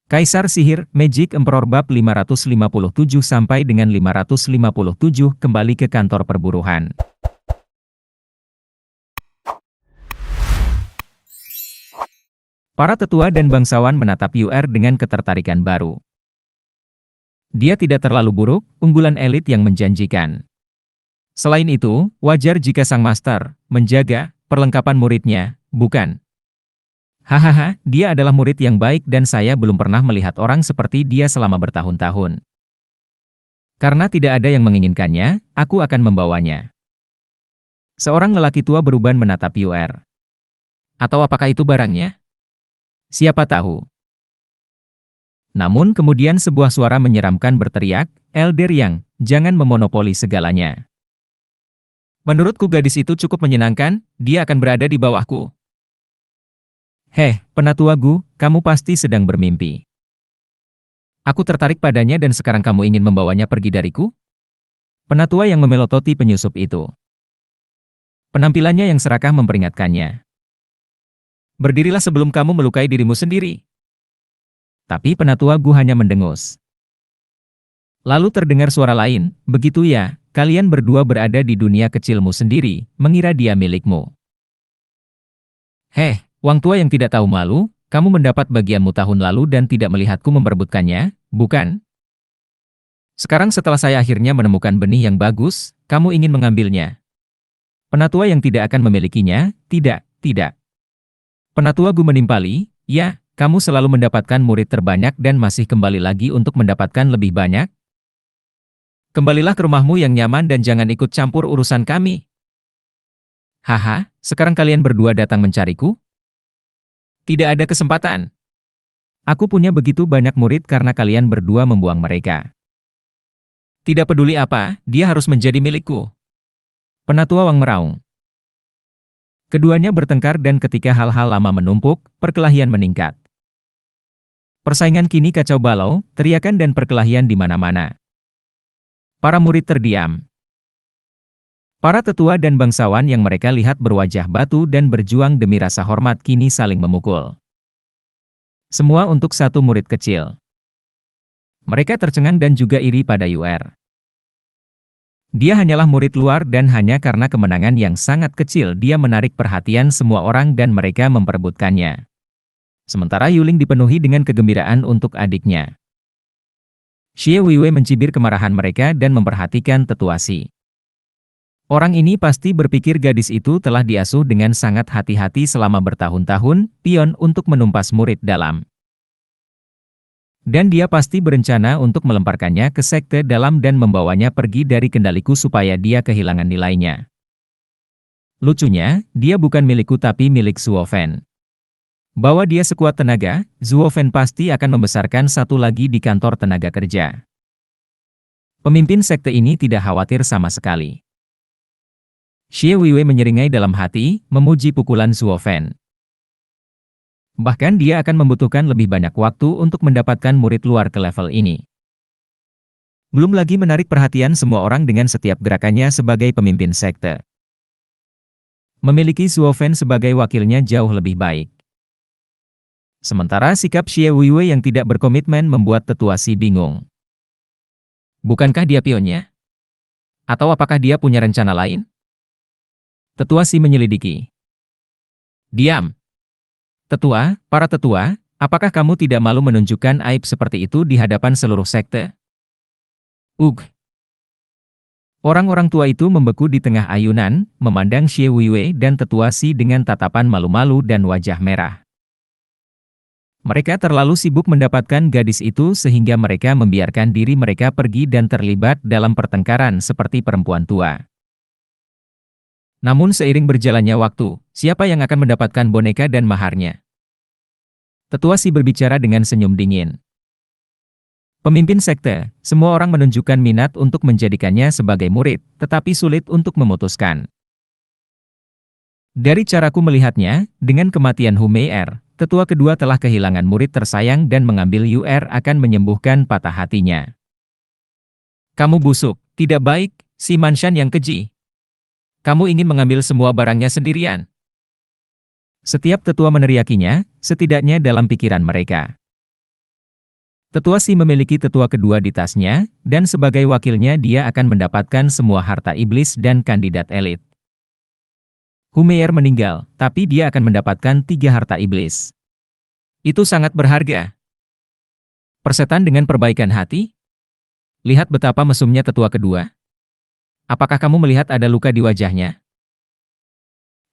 Kaisar Sihir, Magic Emperor bab 557 sampai dengan 557 kembali ke kantor perburuhan. Para tetua dan bangsawan menatap UR dengan ketertarikan baru. Dia tidak terlalu buruk, unggulan elit yang menjanjikan. Selain itu, wajar jika sang master menjaga perlengkapan muridnya, bukan? Hahaha, dia adalah murid yang baik dan saya belum pernah melihat orang seperti dia selama bertahun-tahun. Karena tidak ada yang menginginkannya, aku akan membawanya. Seorang lelaki tua beruban menatap UR. Atau apakah itu barangnya? Siapa tahu. Namun kemudian sebuah suara menyeramkan berteriak, Elder Yang, jangan memonopoli segalanya. Menurutku gadis itu cukup menyenangkan, dia akan berada di bawahku. Heh, penatua Gu, kamu pasti sedang bermimpi. Aku tertarik padanya dan sekarang kamu ingin membawanya pergi dariku? Penatua yang memelototi penyusup itu. Penampilannya yang serakah memperingatkannya. Berdirilah sebelum kamu melukai dirimu sendiri. Tapi penatua Gu hanya mendengus. Lalu terdengar suara lain, begitu ya, kalian berdua berada di dunia kecilmu sendiri, mengira dia milikmu. Heh, Wang tua yang tidak tahu malu, kamu mendapat bagianmu tahun lalu dan tidak melihatku memperebutkannya, bukan? Sekarang setelah saya akhirnya menemukan benih yang bagus, kamu ingin mengambilnya. Penatua yang tidak akan memilikinya, tidak. Penatua Gu menimpali, ya, kamu selalu mendapatkan murid terbanyak dan masih kembali lagi untuk mendapatkan lebih banyak? Kembalilah ke rumahmu yang nyaman dan jangan ikut campur urusan kami. Haha, sekarang kalian berdua datang mencariku? Tidak ada kesempatan. Aku punya begitu banyak murid karena kalian berdua membuang mereka. Tidak peduli apa, dia harus menjadi milikku. Penatua Wang meraung. Keduanya bertengkar dan ketika hal-hal lama menumpuk, perkelahian meningkat. Persaingan kini kacau balau, teriakan dan perkelahian di mana-mana. Para murid terdiam. Para tetua dan bangsawan yang mereka lihat berwajah batu dan berjuang demi rasa hormat kini saling memukul. Semua untuk satu murid kecil. Mereka tercengang dan juga iri pada UR. Dia hanyalah murid luar dan hanya karena kemenangan yang sangat kecil dia menarik perhatian semua orang dan mereka memperebutkannya. Sementara Yuling dipenuhi dengan kegembiraan untuk adiknya. Xie Weiwei mencibir kemarahan mereka dan memperhatikan tetua Si. Orang ini pasti berpikir gadis itu telah diasuh dengan sangat hati-hati selama bertahun-tahun, pion untuk menumpas murid dalam. Dan dia pasti berencana untuk melemparkannya ke sekte dalam dan membawanya pergi dari kendaliku supaya dia kehilangan nilainya. Lucunya, dia bukan milikku tapi milik Zuofen. Bawa dia sekuat tenaga, Zuofen pasti akan membesarkan satu lagi di kantor tenaga kerja. Pemimpin sekte ini tidak khawatir sama sekali. Xie Weiwei menyeringai dalam hati, memuji pukulan Zuofen. Bahkan dia akan membutuhkan lebih banyak waktu untuk mendapatkan murid luar ke level ini. Belum lagi menarik perhatian semua orang dengan setiap gerakannya sebagai pemimpin sekte. Memiliki Zuofen sebagai wakilnya jauh lebih baik. Sementara sikap Xie Weiwei yang tidak berkomitmen membuat tetua Si bingung. Bukankah dia pionnya? Atau apakah dia punya rencana lain? Tetua Si menyelidiki. Diam. Tetua, para tetua, apakah kamu tidak malu menunjukkan aib seperti itu di hadapan seluruh sekte? Orang-orang tua itu membeku di tengah ayunan, memandang Xie Weiwei dan tetua Si dengan tatapan malu-malu dan wajah merah. Mereka terlalu sibuk mendapatkan gadis itu sehingga mereka membiarkan diri mereka pergi dan terlibat dalam pertengkaran seperti perempuan tua. Namun seiring berjalannya waktu, siapa yang akan mendapatkan boneka dan maharnya? Tetua Si berbicara dengan senyum dingin. Pemimpin sekte, semua orang menunjukkan minat untuk menjadikannya sebagai murid, tetapi sulit untuk memutuskan. Dari caraku melihatnya, dengan kematian Hu Mei'er, tetua kedua telah kehilangan murid tersayang dan mengambil UR akan menyembuhkan patah hatinya. Kamu busuk, tidak baik, si Manshan yang keji. Kamu ingin mengambil semua barangnya sendirian. Setiap tetua meneriakinya, setidaknya dalam pikiran mereka. Tetua Si memiliki tetua kedua di tasnya, dan sebagai wakilnya dia akan mendapatkan semua harta iblis dan kandidat elit. Humeir meninggal, tapi dia akan mendapatkan 3 harta iblis. Itu sangat berharga. Persetan dengan perbaikan hati? Lihat betapa mesumnya tetua kedua. Apakah kamu melihat ada luka di wajahnya?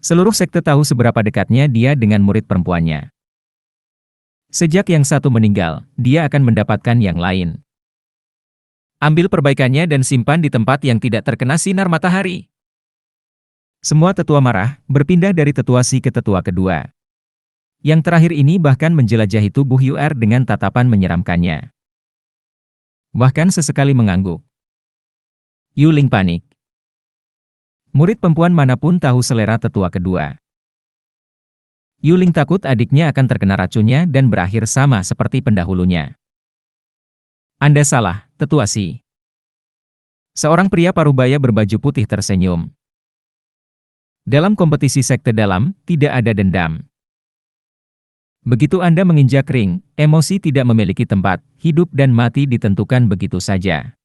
Seluruh sekte tahu seberapa dekatnya dia dengan murid perempuannya. Sejak yang satu meninggal, dia akan mendapatkan yang lain. Ambil perbaikannya dan simpan di tempat yang tidak terkena sinar matahari. Semua tetua marah, berpindah dari tetua Si ke tetua kedua. Yang terakhir ini bahkan menjelajahi tubuh Yu'er dengan tatapan menyeramkannya. Bahkan sesekali mengangguk. Yuling panik. Murid perempuan manapun tahu selera tetua kedua. Yuling takut adiknya akan terkena racunnya dan berakhir sama seperti pendahulunya. Anda salah, tetua Si. Seorang pria parubaya berbaju putih tersenyum. Dalam kompetisi sekte dalam, tidak ada dendam. Begitu Anda menginjak ring, emosi tidak memiliki tempat, hidup dan mati ditentukan begitu saja.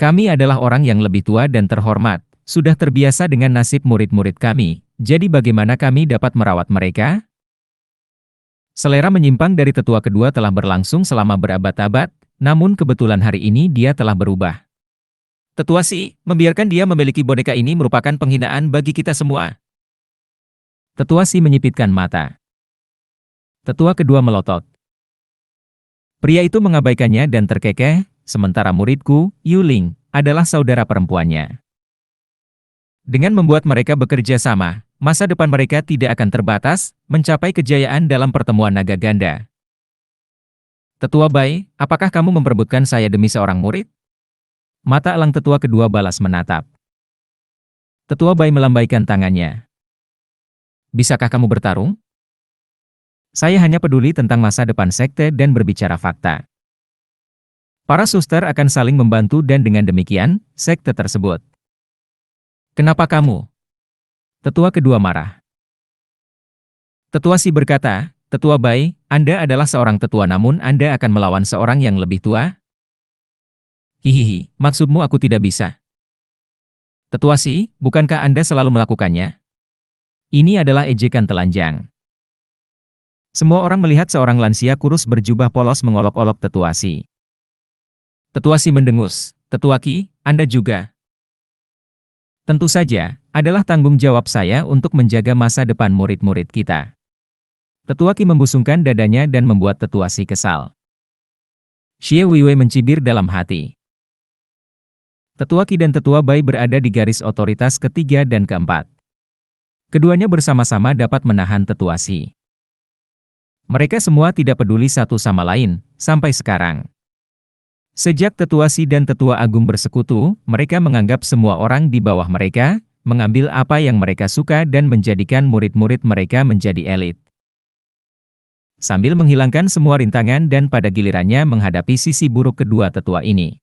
Kami adalah orang yang lebih tua dan terhormat, sudah terbiasa dengan nasib murid-murid kami, jadi bagaimana kami dapat merawat mereka? Selera menyimpang dari tetua kedua telah berlangsung selama berabad-abad, namun kebetulan hari ini dia telah berubah. Tetua Si, membiarkan dia memiliki boneka ini merupakan penghinaan bagi kita semua. Tetua Si menyipitkan mata. Tetua kedua melotot. Pria itu mengabaikannya dan terkekeh, sementara muridku, Yuling, adalah saudara perempuannya. Dengan membuat mereka bekerja sama, masa depan mereka tidak akan terbatas, mencapai kejayaan dalam pertemuan naga ganda. Tetua Bai, apakah kamu memperebutkan saya demi seorang murid? Mata elang tetua kedua balas menatap. Tetua Bai melambaikan tangannya. Bisakah kamu bertarung? Saya hanya peduli tentang masa depan sekte dan berbicara fakta. Para suster akan saling membantu dan dengan demikian, sekte tersebut. Kenapa kamu? Tetua kedua marah. Tetua Si berkata, Tetua Bai, Anda adalah seorang tetua namun Anda akan melawan seorang yang lebih tua? Hihihi, maksudmu aku tidak bisa. Tetua Si, bukankah Anda selalu melakukannya? Ini adalah ejekan telanjang. Semua orang melihat seorang lansia kurus berjubah polos mengolok-olok Tetua Si. Tetua Si mendengus, Tetua Ki, Anda juga. Tentu saja, adalah tanggung jawab saya untuk menjaga masa depan murid-murid kita. Tetua Ki membusungkan dadanya dan membuat Tetua Si kesal. Xie Weiwei mencibir dalam hati. Tetua Ki dan Tetua Bai berada di garis otoritas ketiga dan keempat. Keduanya bersama-sama dapat menahan Tetua Si. Mereka semua tidak peduli satu sama lain, sampai sekarang. Sejak Tetua Si dan Tetua Agung bersekutu, mereka menganggap semua orang di bawah mereka, mengambil apa yang mereka suka dan menjadikan murid-murid mereka menjadi elit. Sambil menghilangkan semua rintangan dan pada gilirannya menghadapi sisi buruk kedua tetua ini.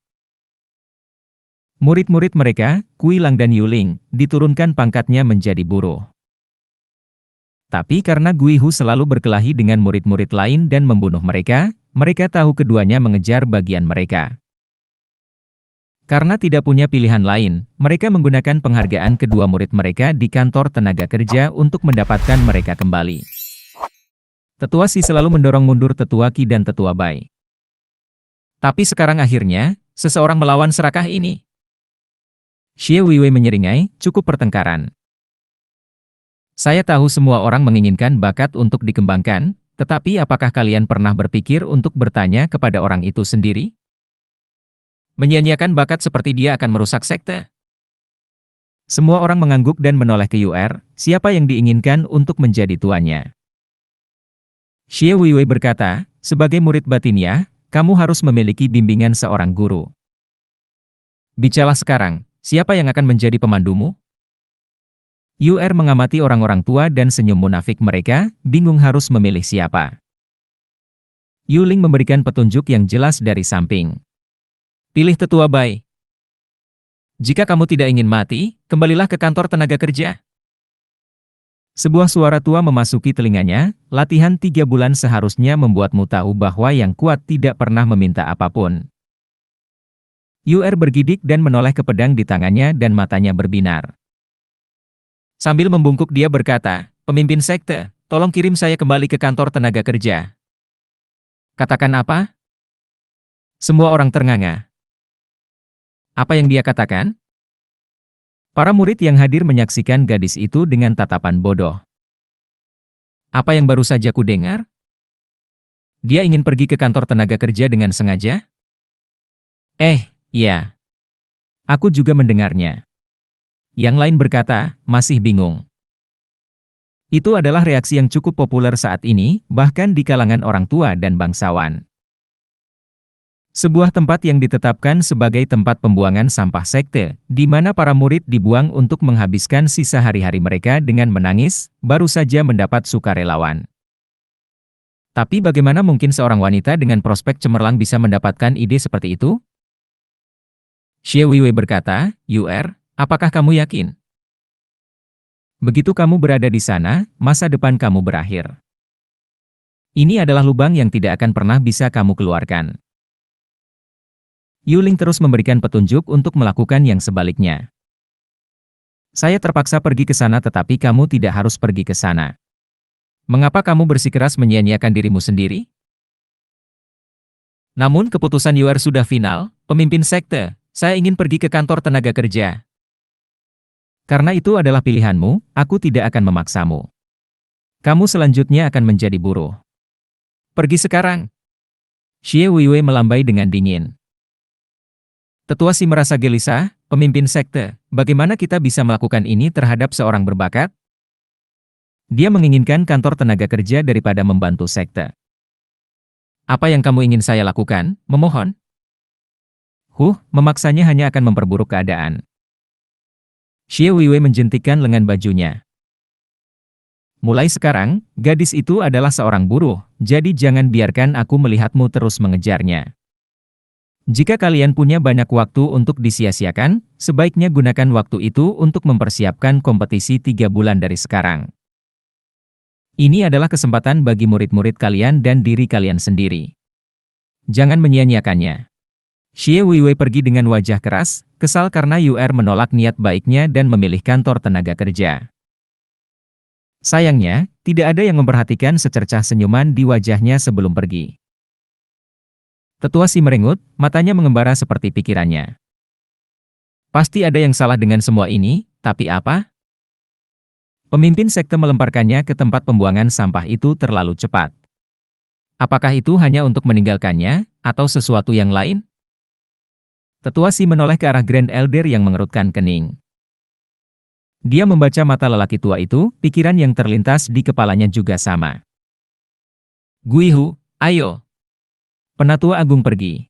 Murid-murid mereka, Kuilang dan Yuling, diturunkan pangkatnya menjadi buruh. Tapi karena Guihu selalu berkelahi dengan murid-murid lain dan membunuh mereka, mereka tahu keduanya mengejar bagian mereka. Karena tidak punya pilihan lain, mereka menggunakan penghargaan kedua murid mereka di kantor tenaga kerja untuk mendapatkan mereka kembali. Tetua Si selalu mendorong mundur Tetua Ki dan Tetua Bai. Tapi sekarang akhirnya, seseorang melawan serakah ini. Xie Weiwei menyeringai, cukup pertengkaran. Saya tahu semua orang menginginkan bakat untuk dikembangkan, tetapi apakah kalian pernah berpikir untuk bertanya kepada orang itu sendiri? Menyia-nyiakan bakat seperti dia akan merusak sekte. Semua orang mengangguk dan menoleh ke Yu'er, siapa yang diinginkan untuk menjadi tuannya. Xie Weiwei berkata, sebagai murid batiniah, kamu harus memiliki bimbingan seorang guru. Bicaralah sekarang, siapa yang akan menjadi pemandumu? Yu'er mengamati orang-orang tua dan senyum munafik mereka, bingung harus memilih siapa. Yuling memberikan petunjuk yang jelas dari samping. Pilih Tetua Bai. Jika kamu tidak ingin mati, kembalilah ke kantor tenaga kerja. Sebuah suara tua memasuki telinganya, latihan 3 bulan seharusnya membuatmu tahu bahwa yang kuat tidak pernah meminta apapun. Yuer bergidik dan menoleh ke pedang di tangannya dan matanya berbinar. Sambil membungkuk dia berkata, "Pemimpin sekte, tolong kirim saya kembali ke kantor tenaga kerja." Katakan apa? Semua orang ternganga. Apa yang dia katakan? Para murid yang hadir menyaksikan gadis itu dengan tatapan bodoh. Apa yang baru saja kudengar? Dia ingin pergi ke kantor tenaga kerja dengan sengaja? Iya. Aku juga mendengarnya. Yang lain berkata, masih bingung. Itu adalah reaksi yang cukup populer saat ini, bahkan di kalangan orang tua dan bangsawan. Sebuah tempat yang ditetapkan sebagai tempat pembuangan sampah sekte, di mana para murid dibuang untuk menghabiskan sisa hari-hari mereka dengan menangis, baru saja mendapat sukarelawan. Tapi bagaimana mungkin seorang wanita dengan prospek cemerlang bisa mendapatkan ide seperti itu? Xie Weiwei berkata, "Yuer, apakah kamu yakin? Begitu kamu berada di sana, masa depan kamu berakhir. Ini adalah lubang yang tidak akan pernah bisa kamu keluarkan." Yuling terus memberikan petunjuk untuk melakukan yang sebaliknya. "Saya terpaksa pergi ke sana tetapi kamu tidak harus pergi ke sana. Mengapa kamu bersikeras menyia-nyiakan dirimu sendiri?" Namun keputusan Yuer sudah final, pemimpin sekte, saya ingin pergi ke kantor tenaga kerja. Karena itu adalah pilihanmu, aku tidak akan memaksamu. Kamu selanjutnya akan menjadi buruh. Pergi sekarang. Xie Weiwei melambai dengan dingin. Tetua Si merasa gelisah, pemimpin sekte, bagaimana kita bisa melakukan ini terhadap seorang berbakat? Dia menginginkan kantor tenaga kerja daripada membantu sekte. Apa yang kamu ingin saya lakukan, memohon? Memaksanya hanya akan memperburuk keadaan. Xie Weiwei menjentikkan lengan bajunya. Mulai sekarang, gadis itu adalah seorang buruh, jadi jangan biarkan aku melihatmu terus mengejarnya. Jika kalian punya banyak waktu untuk disia-siakan, sebaiknya gunakan waktu itu untuk mempersiapkan kompetisi 3 bulan dari sekarang. Ini adalah kesempatan bagi murid-murid kalian dan diri kalian sendiri. Jangan menyia-nyiakannya. Xie Weiwei pergi dengan wajah keras, kesal karena Yuer menolak niat baiknya dan memilih kantor tenaga kerja. Sayangnya, tidak ada yang memperhatikan secercah senyuman di wajahnya sebelum pergi. Tetua Si merengut, matanya mengembara seperti pikirannya. Pasti ada yang salah dengan semua ini, tapi apa? Pemimpin sekte melemparkannya ke tempat pembuangan sampah itu terlalu cepat. Apakah itu hanya untuk meninggalkannya, atau sesuatu yang lain? Tetua Si menoleh ke arah Grand Elder yang mengerutkan kening. Dia membaca mata lelaki tua itu, pikiran yang terlintas di kepalanya juga sama. Guihu, ayo. Penatua Agung pergi.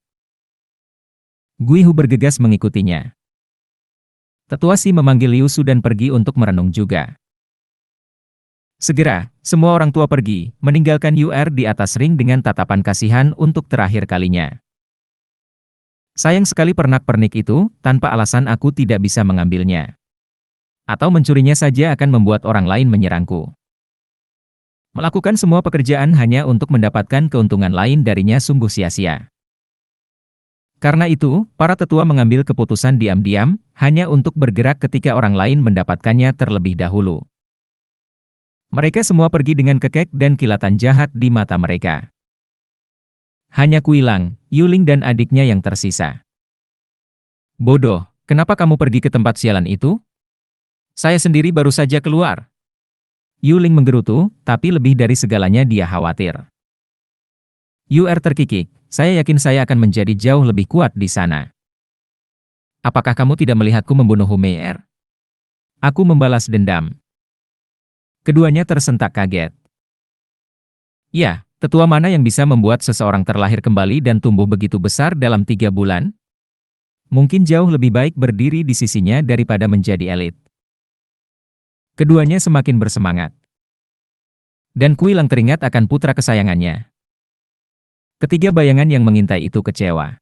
Guihu bergegas mengikutinya. Tetua Si memanggil Liu Su dan pergi untuk merenung juga. Segera, semua orang tua pergi, meninggalkan Yuer di atas ring dengan tatapan kasihan untuk terakhir kalinya. Sayang sekali pernak-pernik itu, tanpa alasan aku tidak bisa mengambilnya. Atau mencurinya saja akan membuat orang lain menyerangku. Melakukan semua pekerjaan hanya untuk mendapatkan keuntungan lain darinya sungguh sia-sia. Karena itu, para tetua mengambil keputusan diam-diam, hanya untuk bergerak ketika orang lain mendapatkannya terlebih dahulu. Mereka semua pergi dengan kekek dan kilatan jahat di mata mereka. Hanya Kuilang, Yuling dan adiknya yang tersisa. Bodoh, kenapa kamu pergi ke tempat sialan itu? Saya sendiri baru saja keluar. Yuling menggerutu, tapi lebih dari segalanya dia khawatir. Yuer terkikik, saya yakin saya akan menjadi jauh lebih kuat di sana. Apakah kamu tidak melihatku membunuh Humeier? Aku membalas dendam. Keduanya tersentak kaget. Ya, tetua mana yang bisa membuat seseorang terlahir kembali dan tumbuh begitu besar dalam 3 bulan? Mungkin jauh lebih baik berdiri di sisinya daripada menjadi elit. Keduanya semakin bersemangat. Dan Kuilang teringat akan putra kesayangannya. Ketiga bayangan yang mengintai itu kecewa.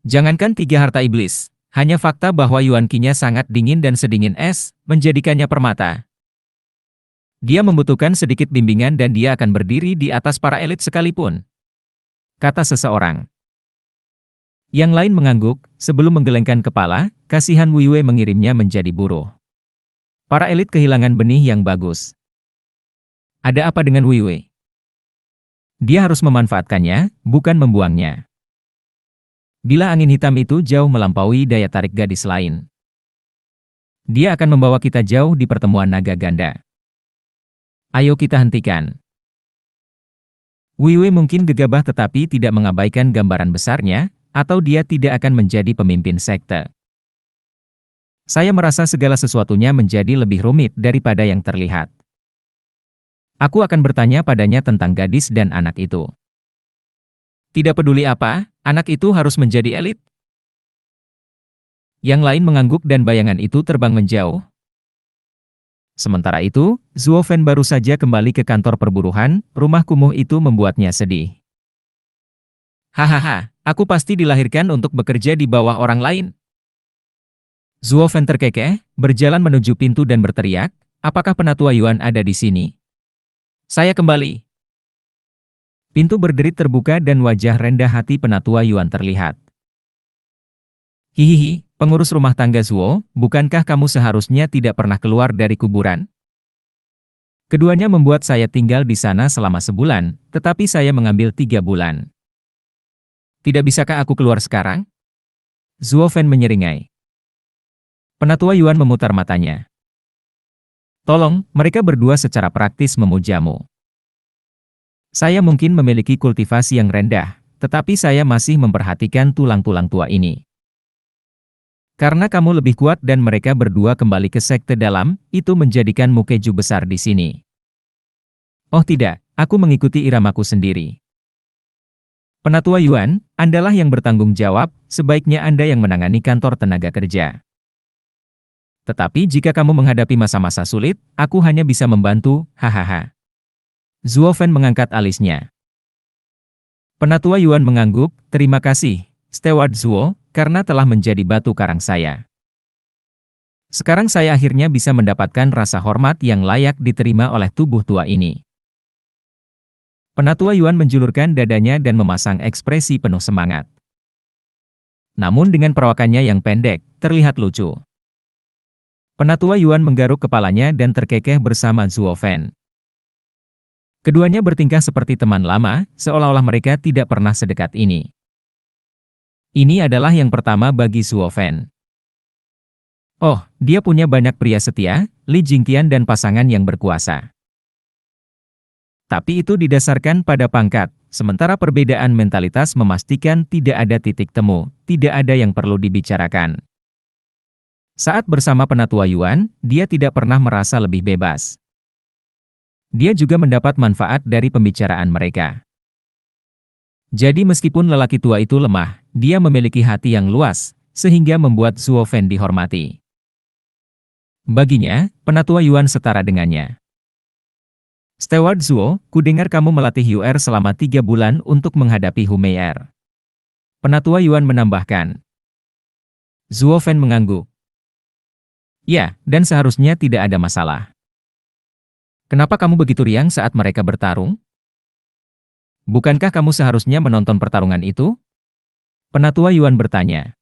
Jangankan 3 harta iblis, hanya fakta bahwa Yuan Qi-nya sangat dingin dan sedingin es, menjadikannya permata. Dia membutuhkan sedikit bimbingan dan dia akan berdiri di atas para elit sekalipun, kata seseorang. Yang lain mengangguk, sebelum menggelengkan kepala, kasihan Wei mengirimnya menjadi buruh. Para elit kehilangan benih yang bagus. Ada apa dengan Wei? Dia harus memanfaatkannya, bukan membuangnya. Bila angin hitam itu jauh melampaui daya tarik gadis lain, dia akan membawa kita jauh di pertemuan naga ganda. Ayo kita hentikan. Wei mungkin gegabah tetapi tidak mengabaikan gambaran besarnya, atau dia tidak akan menjadi pemimpin sekte. Saya merasa segala sesuatunya menjadi lebih rumit daripada yang terlihat. Aku akan bertanya padanya tentang gadis dan anak itu. Tidak peduli apa, anak itu harus menjadi elit. Yang lain mengangguk dan bayangan itu terbang menjauh. Sementara itu, Zuo Fen baru saja kembali ke kantor perburuhan, rumah kumuh itu membuatnya sedih. Hahaha, aku pasti dilahirkan untuk bekerja di bawah orang lain. Zuo Fen terkekeh, berjalan menuju pintu dan berteriak, apakah Penatua Yuan ada di sini? Saya kembali. Pintu berderit terbuka dan wajah rendah hati Penatua Yuan terlihat. Hihihi, pengurus rumah tangga Zuo, bukankah kamu seharusnya tidak pernah keluar dari kuburan? Keduanya membuat saya tinggal di sana selama sebulan, tetapi saya mengambil 3 bulan. Tidak bisakah aku keluar sekarang? Zuo Fen menyeringai. Penatua Yuan memutar matanya. Tolong, mereka berdua secara praktis memujamu. Saya mungkin memiliki kultivasi yang rendah, tetapi saya masih memperhatikan tulang-tulang tua ini. Karena kamu lebih kuat dan mereka berdua kembali ke sekte dalam, itu menjadikanmu keju besar di sini. Oh tidak, aku mengikuti iramaku sendiri. Penatua Yuan, Andalah yang bertanggung jawab, sebaiknya Anda yang menangani kantor tenaga kerja. Tetapi jika kamu menghadapi masa-masa sulit, aku hanya bisa membantu, hahaha. Zuo Fen mengangkat alisnya. Penatua Yuan mengangguk, terima kasih, Steward Zuo, karena telah menjadi batu karang saya. Sekarang saya akhirnya bisa mendapatkan rasa hormat yang layak diterima oleh tubuh tua ini. Penatua Yuan menjulurkan dadanya dan memasang ekspresi penuh semangat. Namun dengan perawakannya yang pendek, terlihat lucu. Penatua Yuan menggaruk kepalanya dan terkekeh bersama Zuo Fen. Keduanya bertingkah seperti teman lama, seolah-olah mereka tidak pernah sedekat ini. Ini adalah yang pertama bagi Zuo Fen. Oh, dia punya banyak pria setia, Li Jingqian dan pasangan yang berkuasa. Tapi itu didasarkan pada pangkat, sementara perbedaan mentalitas memastikan tidak ada titik temu, tidak ada yang perlu dibicarakan. Saat bersama Penatua Yuan, dia tidak pernah merasa lebih bebas. Dia juga mendapat manfaat dari pembicaraan mereka. Jadi meskipun lelaki tua itu lemah, dia memiliki hati yang luas, sehingga membuat Zuo Fen dihormati. Baginya, Penatua Yuan setara dengannya. Steward Zuo, kudengar kamu melatih Yuer selama 3 bulan untuk menghadapi Hu Meier. Penatua Yuan menambahkan. Zuo Fen mengangguk. Ya, dan seharusnya tidak ada masalah. Kenapa kamu begitu riang saat mereka bertarung? Bukankah kamu seharusnya menonton pertarungan itu? Penatua Yuan bertanya.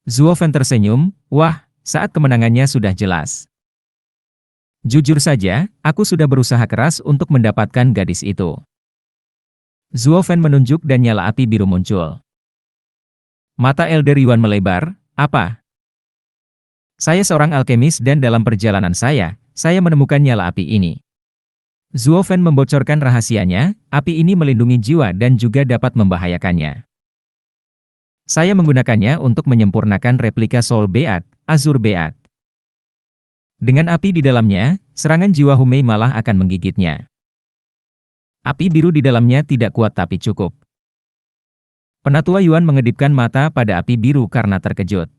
Zuo Fen tersenyum, wah, saat kemenangannya sudah jelas. Jujur saja, aku sudah berusaha keras untuk mendapatkan gadis itu. Zuo Fen menunjuk dan nyala api biru muncul. Mata Elder Yuan melebar, apa? Saya seorang alkemis dan dalam perjalanan saya menemukan nyala api ini. Zuo Fen membocorkan rahasianya, api ini melindungi jiwa dan juga dapat membahayakannya. Saya menggunakannya untuk menyempurnakan replika Soul Beat, Azur Beat. Dengan api di dalamnya, serangan jiwa Hu Mei malah akan menggigitnya. Api biru di dalamnya tidak kuat tapi cukup. Penatua Yuan mengedipkan mata pada api biru karena terkejut.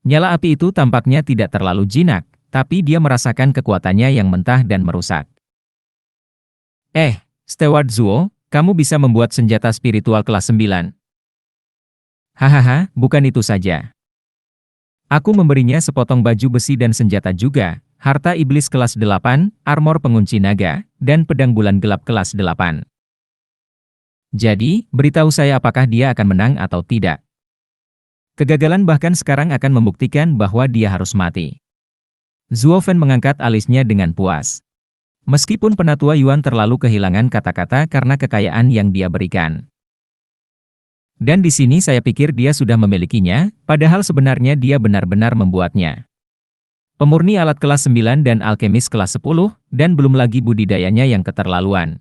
Nyala api itu tampaknya tidak terlalu jinak, tapi dia merasakan kekuatannya yang mentah dan merusak. Steward Zuo, kamu bisa membuat senjata spiritual kelas 9. Hahaha, bukan itu saja. Aku memberinya sepotong baju besi dan senjata juga, harta iblis kelas 8, armor pengunci naga, dan pedang bulan gelap kelas 8. Jadi, beritahu saya apakah dia akan menang atau tidak. Kegagalan bahkan sekarang akan membuktikan bahwa dia harus mati. Zuo Fen mengangkat alisnya dengan puas. Meskipun Penatua Yuan terlalu kehilangan kata-kata karena kekayaan yang dia berikan. Dan di sini saya pikir dia sudah memilikinya, padahal sebenarnya dia benar-benar membuatnya. Pemurni alat kelas 9 dan alkemis kelas 10, dan belum lagi budidayanya yang keterlaluan.